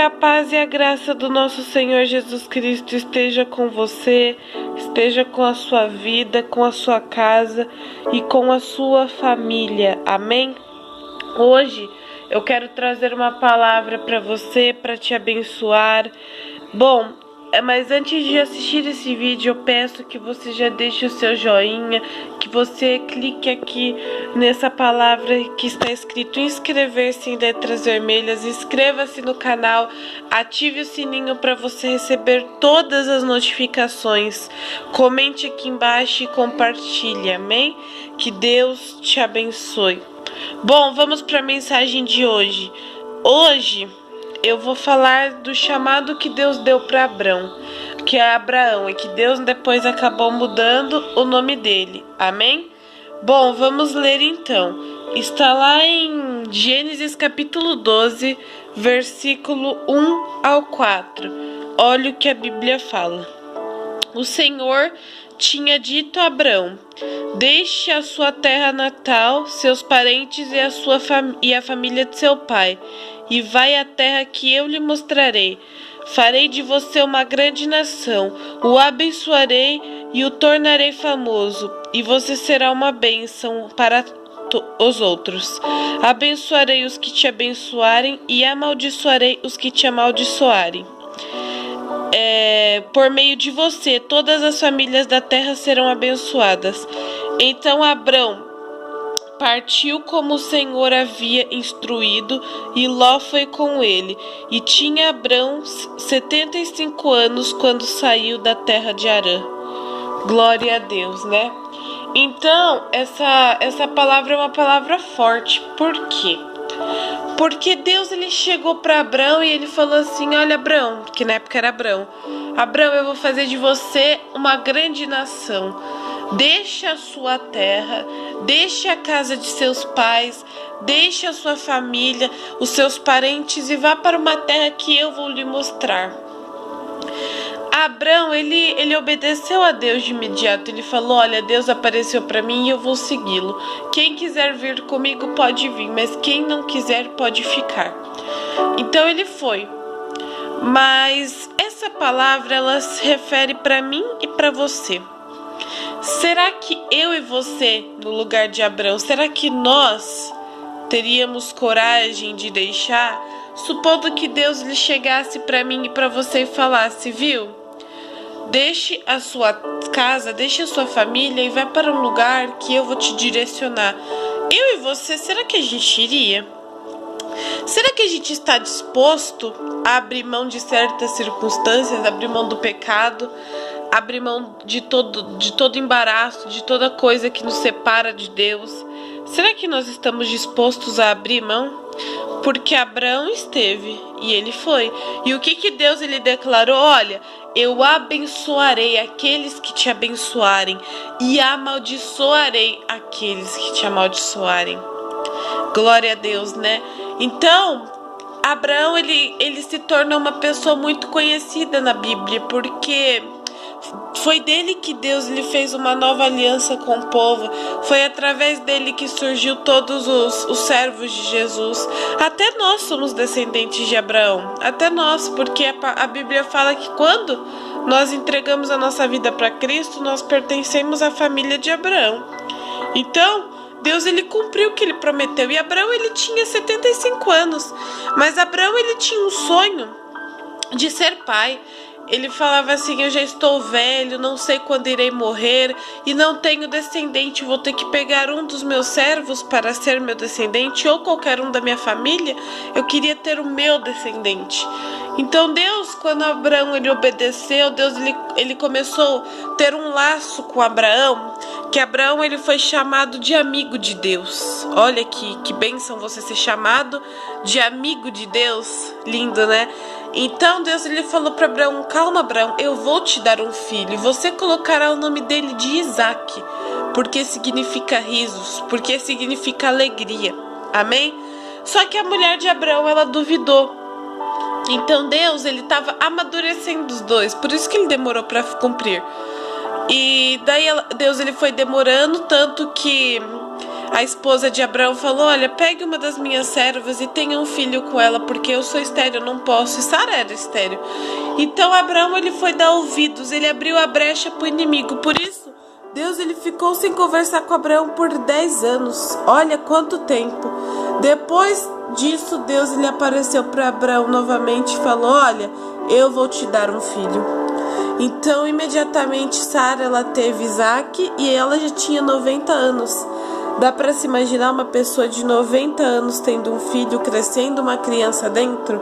a paz e a graça do nosso Senhor Jesus Cristo esteja com você, esteja com a sua vida, com a sua casa e com a sua família. Amém? Hoje eu quero trazer uma palavra para você, para te abençoar. Bom, mas antes de assistir esse vídeo, eu peço que você já deixe o seu joinha, que você clique aqui nessa palavra que está escrito inscrever-se em letras vermelhas, inscreva-se no canal, ative o sininho para você receber todas as notificações, comente aqui embaixo e compartilhe, amém? Que Deus te abençoe. Bom, vamos para a mensagem de hoje. Hoje eu vou falar do chamado que Deus deu para Abrão, que é Abraão, e que Deus depois acabou mudando o nome dele. Amém? Bom, vamos ler então. Está lá em Gênesis capítulo 12, versículo 1 ao 4. Olha o que a Bíblia fala. O Senhor tinha dito a Abrão: deixe a sua terra natal, seus parentes e a família de seu pai, e vai à terra que eu lhe mostrarei. Farei de você uma grande nação, o abençoarei e o tornarei famoso, e você será uma bênção para os outros. Abençoarei os que te abençoarem e amaldiçoarei os que te amaldiçoarem. Por meio de você, todas as famílias da terra serão abençoadas. Então Abrão partiu como o Senhor havia instruído, e Ló foi com ele. E tinha Abrão 75 anos quando saiu da terra de Harã. Glória a Deus, né? Então, essa palavra é uma palavra forte. Por quê? Porque Deus ele chegou para Abrão e ele falou assim: olha, Abrão, que na época era Abrão, eu vou fazer de você uma grande nação. Deixe a sua terra, deixe a casa de seus pais, deixe a sua família, os seus parentes e vá para uma terra que eu vou lhe mostrar. Abrão, ele obedeceu a Deus de imediato. Ele falou: olha, Deus apareceu para mim e eu vou segui-lo. Quem quiser vir comigo pode vir, mas quem não quiser pode ficar. Então ele foi. Mas essa palavra ela se refere para mim e para você. Será que eu e você, no lugar de Abrão, será que nós teríamos coragem de deixar? Supondo que Deus lhe chegasse para mim e para você e falasse: viu? Deixe a sua casa, deixe a sua família e vá para um lugar que eu vou te direcionar. Eu e você, será que a gente iria? Será que a gente está disposto a abrir mão de certas circunstâncias, abrir mão do pecado, abrir mão de todo embaraço, de toda coisa que nos separa de Deus? Será que nós estamos dispostos a abrir mão? Porque Abraão esteve e ele foi. E o que Deus ele declarou? Olha, eu abençoarei aqueles que te abençoarem e amaldiçoarei aqueles que te amaldiçoarem. Glória a Deus, né? Então, Abraão ele se torna uma pessoa muito conhecida na Bíblia, porque foi dele que Deus lhe fez uma nova aliança com o povo. Foi através dele que surgiu todos os servos de Jesus. Até nós somos descendentes de Abraão. Até nós, porque a Bíblia fala que quando nós entregamos a nossa vida para Cristo, nós pertencemos à família de Abraão. Então, Deus ele cumpriu o que ele prometeu. E Abraão ele tinha 75 anos. Mas Abraão ele tinha um sonho de ser pai. Ele falava assim: eu já estou velho, não sei quando irei morrer e não tenho descendente, vou ter que pegar um dos meus servos para ser meu descendente, ou qualquer um da minha família. Eu queria ter o meu descendente. Então Deus, quando Abraão ele obedeceu, Deus ele começou a ter um laço com Abraão, que Abraão ele foi chamado de amigo de Deus. Olha que bênção você ser chamado de amigo de Deus, lindo, né? Então Deus ele falou para Abraão: calma, Abraão, eu vou te dar um filho e você colocará o nome dele de Isaque, porque significa risos, porque significa alegria. Amém? Só que a mulher de Abraão ela duvidou. Então Deus ele estava amadurecendo os dois, por isso que ele demorou para cumprir. E daí Deus ele foi demorando, tanto que a esposa de Abraão falou: olha, pegue uma das minhas servas e tenha um filho com ela, porque eu sou estéril, eu não posso. E Sara era estéril. Então Abraão, ele foi dar ouvidos, ele abriu a brecha para o inimigo. Por isso, Deus, ele ficou sem conversar com Abraão por 10 anos. Olha quanto tempo. Depois disso, Deus, ele apareceu para Abraão novamente e falou: olha, eu vou te dar um filho. Então, imediatamente, Sara, ela teve Isaac e ela já tinha 90 anos. Dá para se imaginar uma pessoa de 90 anos tendo um filho, crescendo uma criança dentro?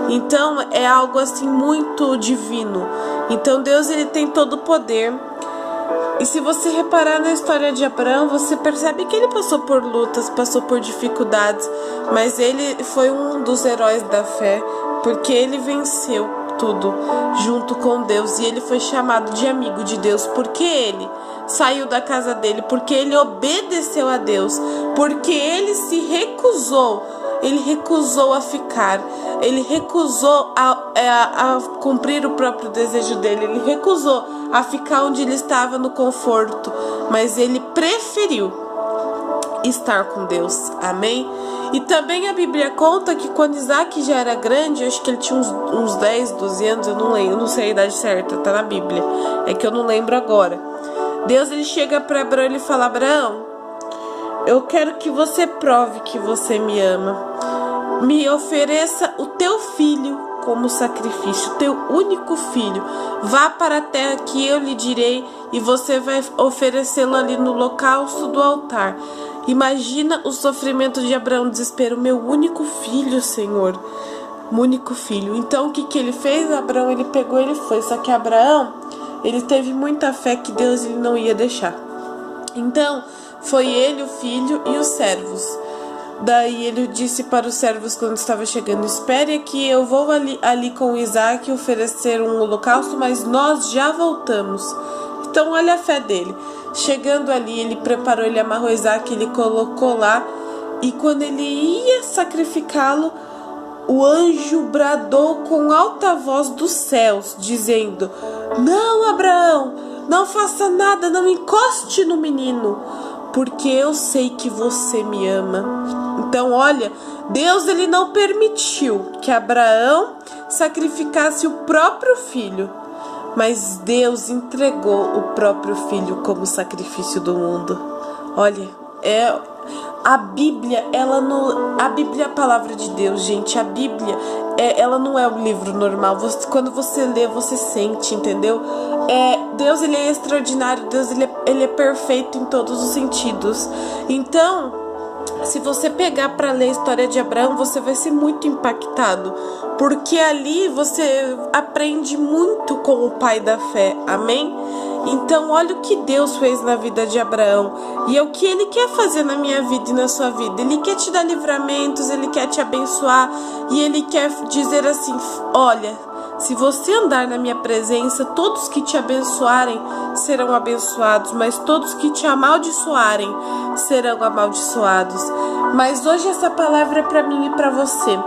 Então, é algo assim muito divino. Então, Deus, ele tem todo o poder. E se você reparar na história de Abraão, você percebe que ele passou por lutas, passou por dificuldades, mas ele foi um dos heróis da fé, porque ele venceu tudo junto com Deus, e ele foi chamado de amigo de Deus, porque ele saiu da casa dele, porque ele obedeceu a Deus, porque ele se recusou, ele recusou a ficar, ele recusou a cumprir o próprio desejo dele, ele recusou a ficar onde ele estava no conforto, mas ele preferiu estar com Deus, amém? E também a Bíblia conta que quando Isaac já era grande, eu acho que ele tinha uns 10, 12 anos, eu não lembro, eu não sei a idade certa, tá na Bíblia, é que eu não lembro agora. Deus, ele chega para Abraão e ele fala: Abraão, eu quero que você prove que você me ama, me ofereça o teu filho como sacrifício, teu único filho, vá para a terra que eu lhe direi e você vai oferecê-lo ali no holocausto do altar. Imagina o sofrimento de Abraão, o desespero: meu único filho, Senhor, único filho. Então o que ele fez? Abraão, ele pegou, ele foi, só que Abraão, ele teve muita fé que Deus, ele não ia deixar. Então foi ele, o filho e os servos. Daí ele disse para os servos quando estava chegando: espere que eu vou ali com Isaac oferecer um holocausto, mas nós já voltamos. Então olha a fé dele. Chegando ali, ele preparou, ele amarrou Isaac, ele colocou lá, e quando ele ia sacrificá-lo, o anjo bradou com alta voz dos céus, dizendo: não, Abraão, não faça nada, não encoste no menino, porque eu sei que você me ama. Então, olha, Deus, ele não permitiu que Abraão sacrificasse o próprio filho, mas Deus entregou o próprio filho como sacrifício do mundo. Olha, a Bíblia, a Bíblia é a palavra de Deus, gente. A Bíblia, ela não é um livro normal. Quando você lê, você sente, entendeu? Deus, ele é extraordinário. Deus, ele é perfeito em todos os sentidos. Então, se você pegar para ler a história de Abraão, você vai ser muito impactado, porque ali você aprende muito com o pai da fé, amém? Então olha o que Deus fez na vida de Abraão, e é o que ele quer fazer na minha vida e na sua vida. Ele quer te dar livramentos, ele quer te abençoar, e ele quer dizer assim: olha, se você andar na minha presença, todos que te abençoarem serão abençoados, mas todos que te amaldiçoarem serão amaldiçoados. Mas hoje essa palavra é para mim e para você.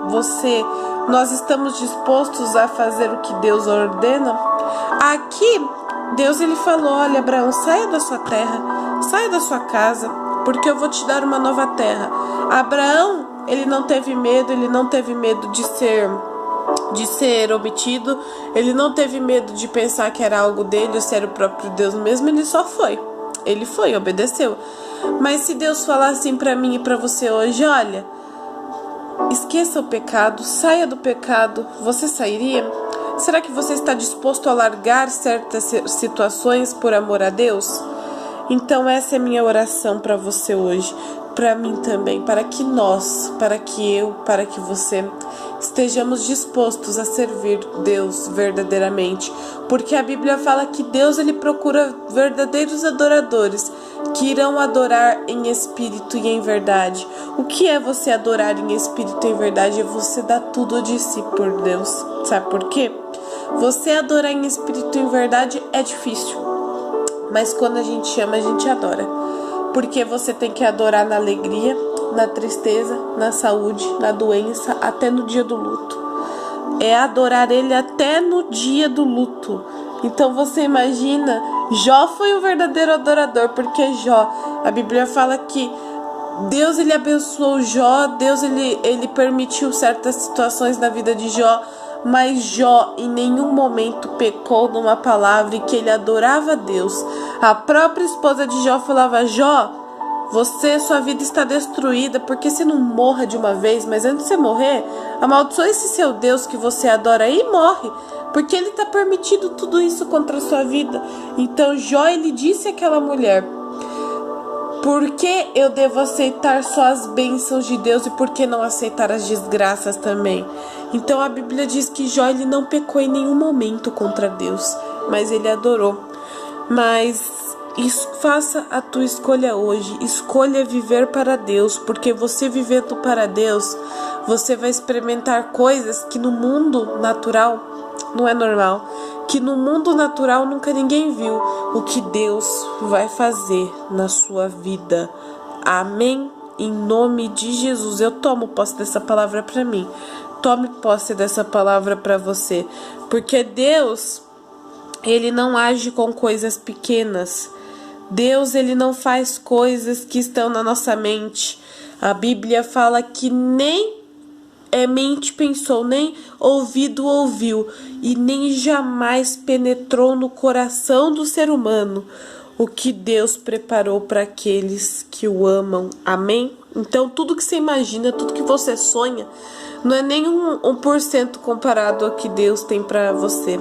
Você, nós estamos dispostos a fazer o que Deus ordena? Aqui, Deus, ele falou: olha, Abraão, saia da sua terra, saia da sua casa, porque eu vou te dar uma nova terra. Abraão, ele não teve medo de ser omitido, ele não teve medo de pensar que era algo dele ou se era o próprio Deus mesmo. Ele só foi, obedeceu. Mas se Deus falar assim para mim e para você hoje: olha, esqueça o pecado, saia do pecado, você sairia? Será que você está disposto a largar certas situações por amor a Deus? Então essa é minha oração para você hoje, para mim também, para que você estejamos dispostos a servir Deus verdadeiramente, porque a Bíblia fala que Deus, ele procura verdadeiros adoradores que irão adorar em espírito e em verdade. O que é você adorar em espírito e em verdade? É você dar tudo de si por Deus. Sabe por quê? Você adorar em espírito e em verdade é difícil, mas quando a gente ama, a gente adora. Porque você tem que adorar na alegria, na tristeza, na saúde, na doença, até no dia do luto. É adorar ele até no dia do luto. Então você imagina, Jó foi um verdadeiro adorador, porque Jó, A Bíblia fala que Deus ele abençoou Jó, Deus ele permitiu certas situações na vida de Jó, mas Jó em nenhum momento pecou numa palavra e que ele adorava a Deus. A própria esposa de Jó falava: Jó, sua vida está destruída, porque você não morra de uma vez, mas antes de você morrer, amaldiçoa esse seu Deus que você adora e morre, porque ele está permitindo tudo isso contra a sua vida. Então Jó ele disse àquela mulher: por que eu devo aceitar só as bênçãos de Deus e por que não aceitar as desgraças também? Então a Bíblia diz que Jó ele não pecou em nenhum momento contra Deus, mas ele adorou. Mas faça a tua escolha hoje, escolha viver para Deus, porque você vivendo para Deus, você vai experimentar coisas que no mundo natural não é normal, que no mundo natural nunca ninguém viu, o que Deus vai fazer na sua vida. Amém? Em nome de Jesus, eu tomo posse dessa palavra para mim, tome posse dessa palavra para você, porque Deus, ele não age com coisas pequenas. Deus, ele não faz coisas que estão na nossa mente. A Bíblia fala que nem mente pensou, nem ouvido ouviu, e nem jamais penetrou no coração do ser humano o que Deus preparou para aqueles que o amam. Amém? Então, tudo que você imagina, tudo que você sonha, não é nem 1% comparado ao que Deus tem para você.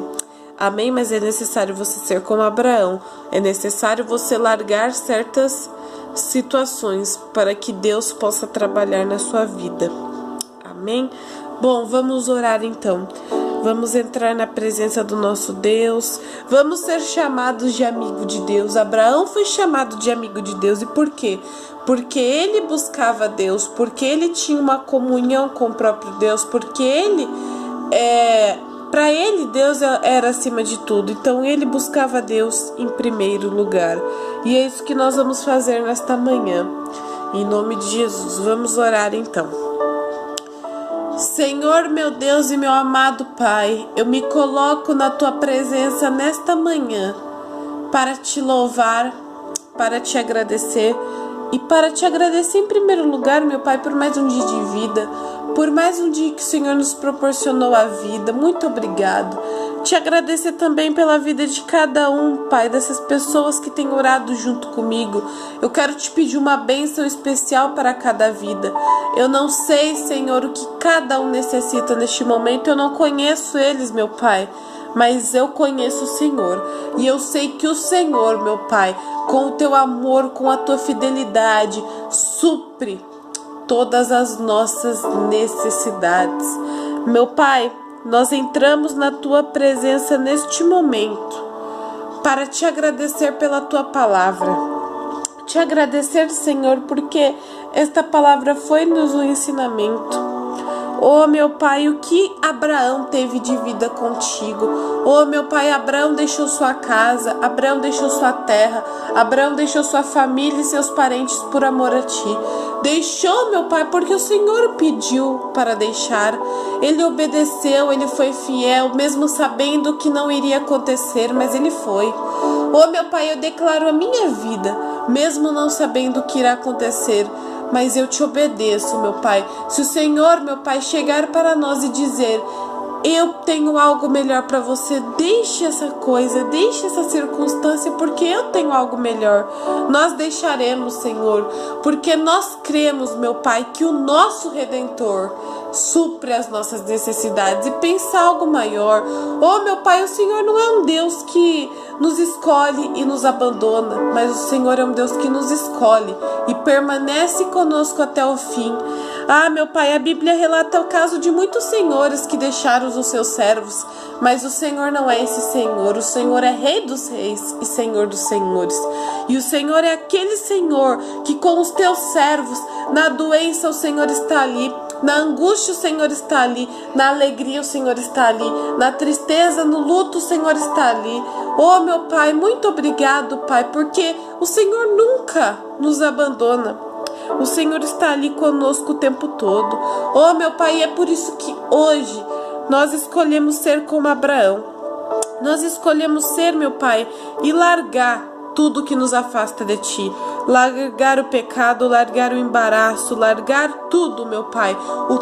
Amém? Mas é necessário você ser como Abraão. É necessário você largar certas situações para que Deus possa trabalhar na sua vida. Amém? Bom, vamos orar então. Vamos entrar na presença do nosso Deus. Vamos ser chamados de amigo de Deus. Abraão foi chamado de amigo de Deus. E por quê? Porque ele buscava Deus. Porque ele tinha uma comunhão com o próprio Deus. Porque ele para ele, Deus era acima de tudo. Então, ele buscava Deus em primeiro lugar. E é isso que nós vamos fazer nesta manhã. Em nome de Jesus, vamos orar então. Senhor, meu Deus e meu amado Pai, eu me coloco na Tua presença nesta manhã para Te louvar, para Te agradecer. E para Te agradecer em primeiro lugar, meu Pai, por mais um dia de vida, por mais um dia que o Senhor nos proporcionou a vida. Muito obrigado. Te agradecer também pela vida de cada um, Pai, dessas pessoas que têm orado junto comigo. Eu quero Te pedir uma bênção especial para cada vida. Eu não sei, Senhor, o que cada um necessita neste momento. Eu não conheço eles, meu Pai, mas eu conheço o Senhor. E eu sei que o Senhor, meu Pai, com o Teu amor, com a Tua fidelidade, supre todas as nossas necessidades. Meu Pai, nós entramos na Tua presença neste momento para Te agradecer pela Tua palavra. Te agradecer, Senhor, porque esta palavra foi-nos um ensinamento. Oh, meu Pai, o que Abraão teve de vida contigo. Oh, meu Pai, Abraão deixou sua casa, Abraão deixou sua terra, Abraão deixou sua família e seus parentes por amor a Ti. Deixou, meu Pai, porque o Senhor pediu para deixar. Ele obedeceu, ele foi fiel, mesmo sabendo que não iria acontecer, mas ele foi. Oh, meu Pai, eu declaro a minha vida, mesmo não sabendo o que irá acontecer, mas eu Te obedeço, meu Pai. Se o Senhor, meu Pai, chegar para nós e dizer: eu tenho algo melhor para você, deixe essa coisa, deixe essa circunstância, porque eu tenho algo melhor. Nós deixaremos, Senhor, porque nós cremos, meu Pai, que o nosso Redentor supre as nossas necessidades e pensa algo maior. Oh, meu Pai, o Senhor não é um Deus que nos escolhe e nos abandona, mas o Senhor é um Deus que nos escolhe e permanece conosco até o fim. Ah, meu Pai, a Bíblia relata o caso de muitos senhores que deixaram os seus servos, mas o Senhor não é esse Senhor. O Senhor é Rei dos reis e Senhor dos senhores. E o Senhor é aquele Senhor que com os Teus servos, na doença o Senhor está ali, na angústia o Senhor está ali, na alegria o Senhor está ali, na tristeza, no luto o Senhor está ali. Oh, meu Pai, muito obrigado, Pai, porque o Senhor nunca nos abandona. O Senhor está ali conosco o tempo todo. Oh, meu Pai, é por isso que hoje nós escolhemos ser como Abraão. Nós escolhemos ser, meu Pai, e largar tudo que nos afasta de Ti. largar o pecado, largar o embaraço, largar tudo, meu Pai.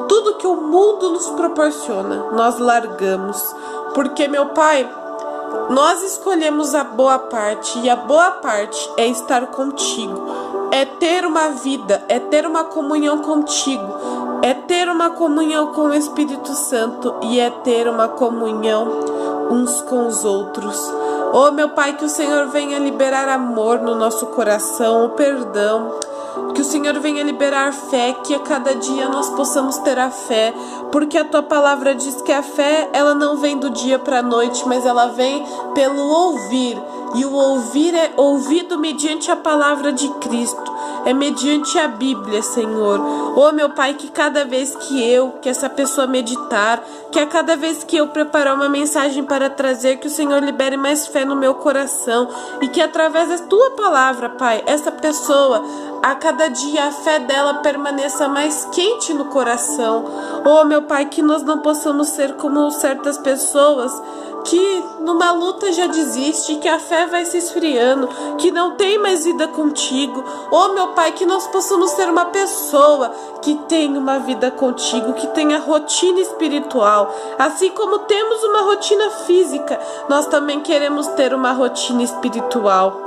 Tudo que o mundo nos proporciona, nós largamos. Porque, meu Pai, nós escolhemos a boa parte, e a boa parte é estar contigo, é ter uma vida, é ter uma comunhão contigo, é ter uma comunhão com o Espírito Santo e é ter uma comunhão uns com os outros. Oh, meu Pai, que o Senhor venha liberar amor no nosso coração, o perdão. Que o Senhor venha liberar fé, que a cada dia nós possamos ter a fé, porque a Tua palavra diz que a fé, ela não vem do dia para a noite, mas ela vem pelo ouvir, e o ouvir é ouvido mediante a palavra de Cristo, é mediante a Bíblia, Senhor. Oh, meu Pai, que cada vez que essa pessoa meditar, que a cada vez que eu preparar uma mensagem para trazer, que o Senhor libere mais fé no meu coração, e que através da Tua palavra, Pai, essa pessoa, a cada dia a fé dela permaneça mais quente no coração. Oh, meu Pai, que nós não possamos ser como certas pessoas que numa luta já desiste, que a fé vai se esfriando, que não tem mais vida contigo. Oh, meu Pai, que nós possamos ser uma pessoa que tem uma vida contigo, que tenha rotina espiritual. Assim como temos uma rotina física, nós também queremos ter uma rotina espiritual.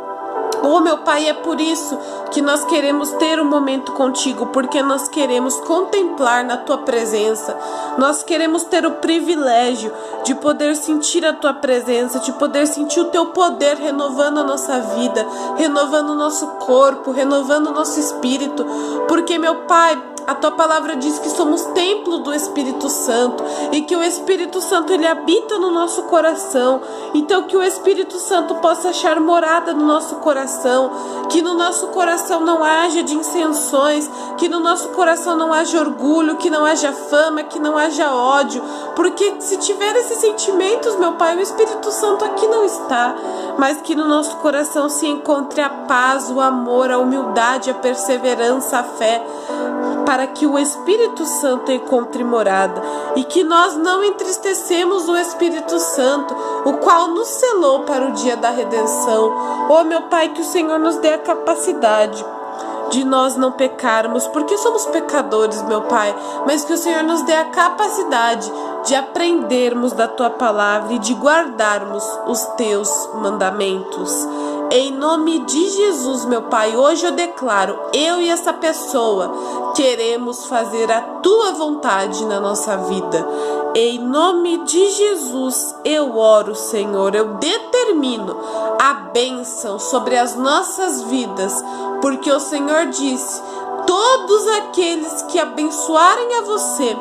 Oh, meu Pai, é por isso que nós queremos ter um momento contigo, porque nós queremos contemplar na Tua presença, nós queremos ter o privilégio de poder sentir a Tua presença, de poder sentir o Teu poder renovando a nossa vida, renovando o nosso corpo, renovando o nosso espírito, porque, meu Pai, a Tua palavra diz que somos templo do Espírito Santo e que o Espírito Santo, ele habita no nosso coração. Então, que o Espírito Santo possa achar morada no nosso coração, que no nosso coração não haja dissensões, que no nosso coração não haja orgulho, que não haja fama, que não haja ódio, porque se tiver esses sentimentos, meu Pai, o Espírito Santo aqui não está, mas que no nosso coração se encontre a paz, o amor, a humildade, a perseverança, a fé, para que o Espírito Santo encontre morada e que nós não entristecemos o Espírito Santo, o qual nos selou para o dia da redenção. Oh, meu Pai, que o Senhor nos dê a capacidade de nós não pecarmos, porque somos pecadores, meu Pai, mas que o Senhor nos dê a capacidade de aprendermos da Tua palavra e de guardarmos os Teus mandamentos. Em nome de Jesus, meu Pai, hoje eu declaro, eu e essa pessoa queremos fazer a Tua vontade na nossa vida. Em nome de Jesus, eu oro, Senhor, eu determino a bênção sobre as nossas vidas, porque o Senhor disse, todos aqueles que abençoarem a você,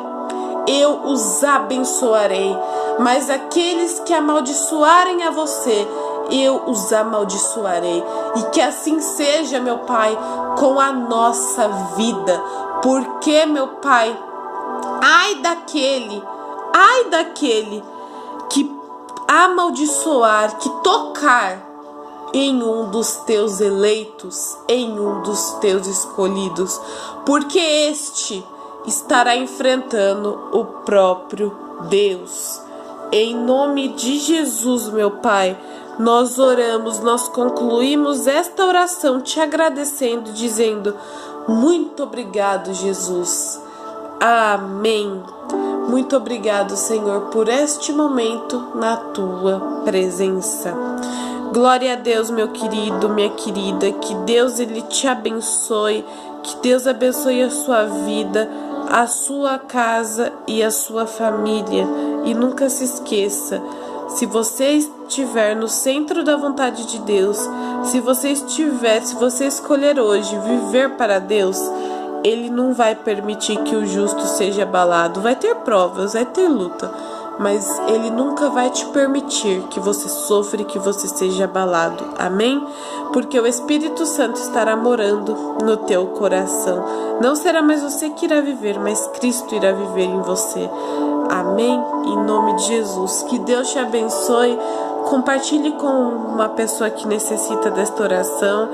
eu os abençoarei, mas aqueles que amaldiçoarem a você, eu os amaldiçoarei. E que assim seja, meu Pai, com a nossa vida, porque, meu Pai, ai daquele que amaldiçoar, que tocar em um dos Teus eleitos, em um dos Teus escolhidos, porque este estará enfrentando o próprio Deus. Em nome de Jesus, meu Pai, nós oramos, nós concluímos esta oração te agradecendo, dizendo, muito obrigado, Jesus. Amém. Muito obrigado, Senhor, por este momento na Tua presença. Glória a Deus, meu querido, minha querida, que Deus, Ele te abençoe, que Deus abençoe a sua vida, a sua casa e a sua família. E nunca se esqueça, se você estiver no centro da vontade de Deus, se você escolher hoje viver para Deus, Ele não vai permitir que o justo seja abalado. Vai ter provas, vai ter luta, mas Ele nunca vai te permitir que você sofra e que você seja abalado. Amém? Porque o Espírito Santo estará morando no teu coração. Não será mais você que irá viver, mas Cristo irá viver em você. Amém? Em nome de Jesus. Que Deus te abençoe. Compartilhe com uma pessoa que necessita desta oração.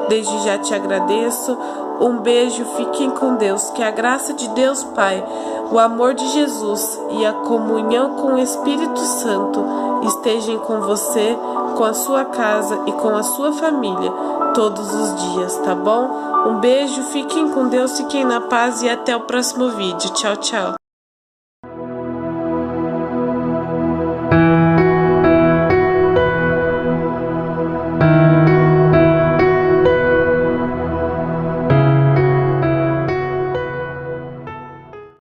Desde já te agradeço. Um beijo, fiquem com Deus. Que a graça de Deus Pai, o amor de Jesus e a comunhão com o Espírito Santo estejam com você, com a sua casa e com a sua família todos os dias, tá bom? Um beijo, fiquem com Deus, fiquem na paz e até o próximo vídeo. Tchau, tchau.